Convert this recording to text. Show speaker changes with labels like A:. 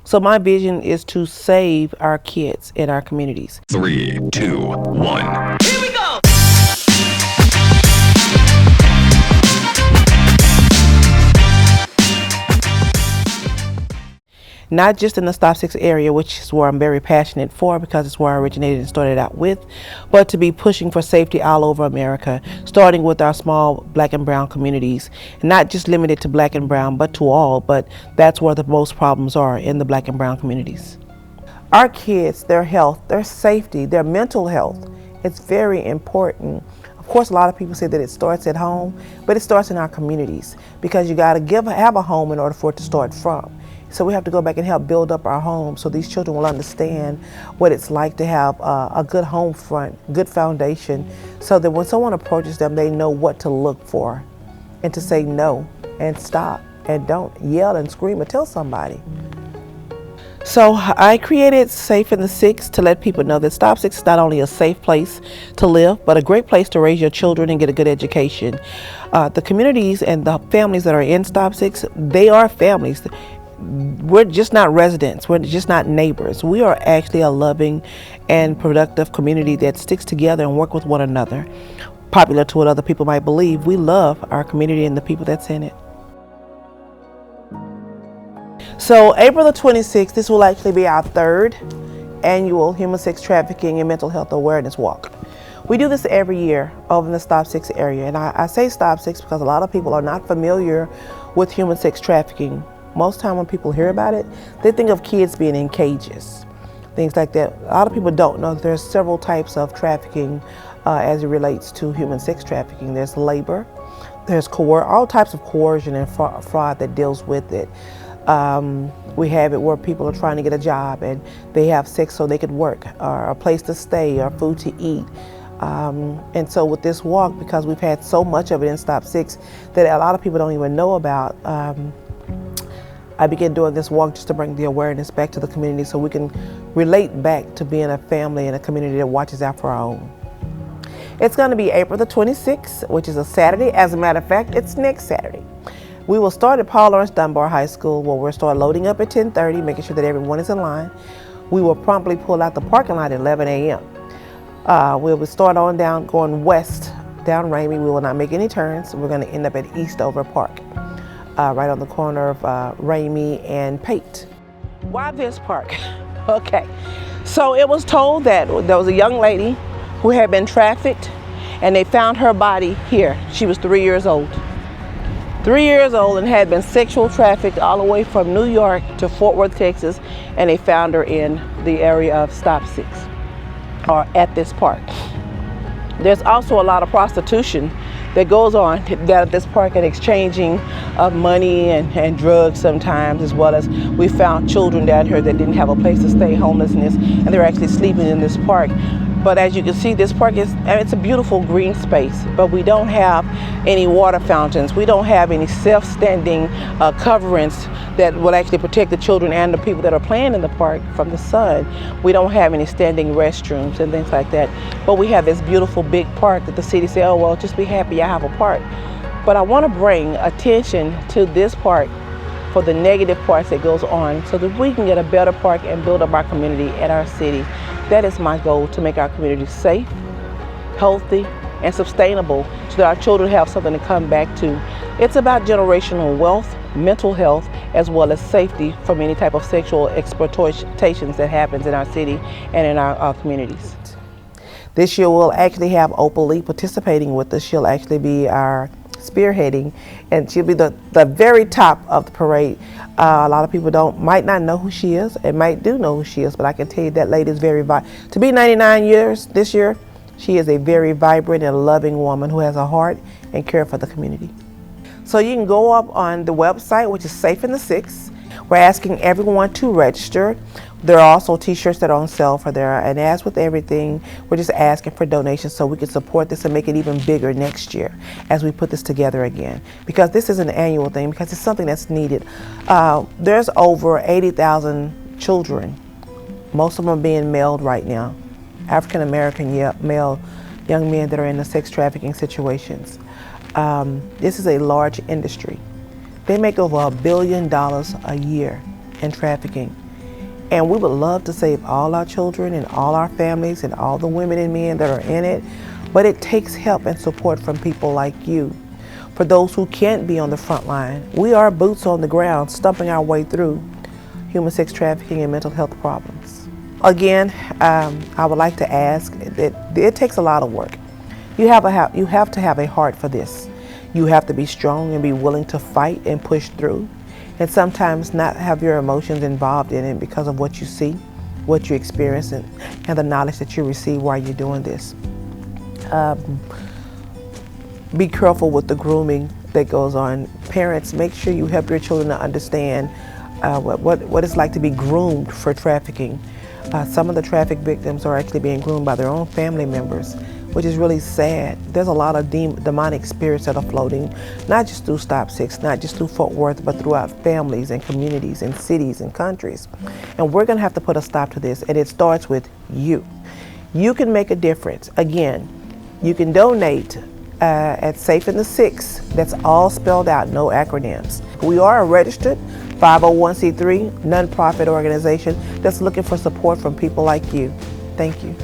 A: So my vision is to save our kids in our communities.
B: 3, 2, 1.
A: Not just in the Stop 6 area, which is where I'm very passionate for because it's where I originated and started out with, but to be pushing for safety all over America, starting with our small black and brown communities, not just limited to black and brown, but to all, but that's where the most problems are, in the black and brown communities. Our kids, their health, their safety, their mental health, it's very important. Of course, a lot of people say that it starts at home, but it starts in our communities because you got to have a home in order for it to start from. So we have to go back and help build up our homes so these children will understand what it's like to have a good home front, good foundation, so that when someone approaches them, they know what to look for and to say no and stop and don't yell and scream or tell somebody. So I created Safe in the Six to let people know that Stop 6 is not only a safe place to live, but a great place to raise your children and get a good education. The communities and the families that are in Stop 6, they are families. We're just not residents, we're just not neighbors. We are actually a loving and productive community that sticks together and work with one another. Popular to what other people might believe, we love our community and the people that's in it. So April the 26th, this will actually be our third annual Human Sex Trafficking and Mental Health Awareness Walk. We do this every year over in the Stop 6 area, and I say Stop 6 because a lot of people are not familiar with human sex trafficking. Most time when people hear about it, they think of kids being in cages, things like that. A lot of people don't know that there's several types of trafficking as it relates to human sex trafficking. There's labor, there's all types of coercion and fraud that deals with it. We have it where people are trying to get a job and they have sex so they could work, or a place to stay, or food to eat. And so with this walk, because we've had so much of it in Stop 6 that a lot of people don't even know about, I began doing this walk just to bring the awareness back to the community so we can relate back to being a family and a community that watches out for our own. It's going to be April the 26th, which is a Saturday. As a matter of fact, it's next Saturday. We will start at Paul Laurence Dunbar High School, where we'll start loading up at 10:30, making sure that everyone is in line. We will promptly pull out the parking lot at 11 a.m. We'll start on down, going west, down Ramey. We will not make any turns. We're going to end up at Eastover Park, right on the corner of Ramey and Pate. Why this park? Okay, so it was told that there was a young lady who had been trafficked, and they found her body here. She was 3 years old. 3 years old and had been sexual trafficked all the way from New York to Fort Worth, Texas, and they found her in the area of Stop 6, or at this park. There's also a lot of prostitution that goes on down at this park, and exchanging of money and drugs sometimes, as well as we found children down here that didn't have a place to stay, homelessness, and they're actually sleeping in this park. But as you can see, this park it's a beautiful green space, but we don't have any water fountains. We don't have any self-standing coverings that will actually protect the children and the people that are playing in the park from the sun. We don't have any standing restrooms and things like that. But we have this beautiful big park that the city said, oh, well, just be happy I have a park. But I want to bring attention to this park for the negative parts that goes on, so that we can get a better park and build up our community and our city. That is my goal, to make our community safe, healthy, and sustainable, so that our children have something to come back to. It's about generational wealth, mental health, as well as safety from any type of sexual exploitations that happens in our city and in our communities. This year we'll actually have Opal Lee participating with us. She'll actually be our spearheading, and she'll be the very top of the parade. A lot of people might not know who she is, and might do know who she is, but I can tell you that lady is very to be 99 years this year, she is a very vibrant and loving woman who has a heart and care for the community. So you can go up on the website, which is Safe in the Six. We're asking everyone to register. There are also t-shirts that are on sale for there, and as with everything, we're just asking for donations so we can support this and make it even bigger next year as we put this together again, because this is an annual thing, because it's something that's needed. There's over 80,000 children, most of them are being mailed right now, African American male young men that are in the sex trafficking situations. This is a large industry. They make over $1 billion a year in trafficking. And we would love to save all our children and all our families and all the women and men that are in it. But it takes help and support from people like you. For those who can't be on the front line, we are boots on the ground, stumping our way through human sex trafficking and mental health problems. Again, I would like to ask that it takes a lot of work. You have to have a heart for this. You have to be strong and be willing to fight and push through, and sometimes not have your emotions involved in it because of what you see, what you experience, and the knowledge that you receive while you're doing this. Be careful with the grooming that goes on. Parents, make sure you help your children to understand what it's like to be groomed for trafficking. Some of the traffic victims are actually being groomed by their own family members, which is really sad. There's a lot of demonic spirits that are floating, not just through Stop 6, not just through Fort Worth, but throughout families and communities and cities and countries. And we're gonna have to put a stop to this, and it starts with you. You can make a difference. Again, you can donate at Safe in the Six. That's all spelled out, no acronyms. We are a registered 501c3 nonprofit organization that's looking for support from people like you. Thank you.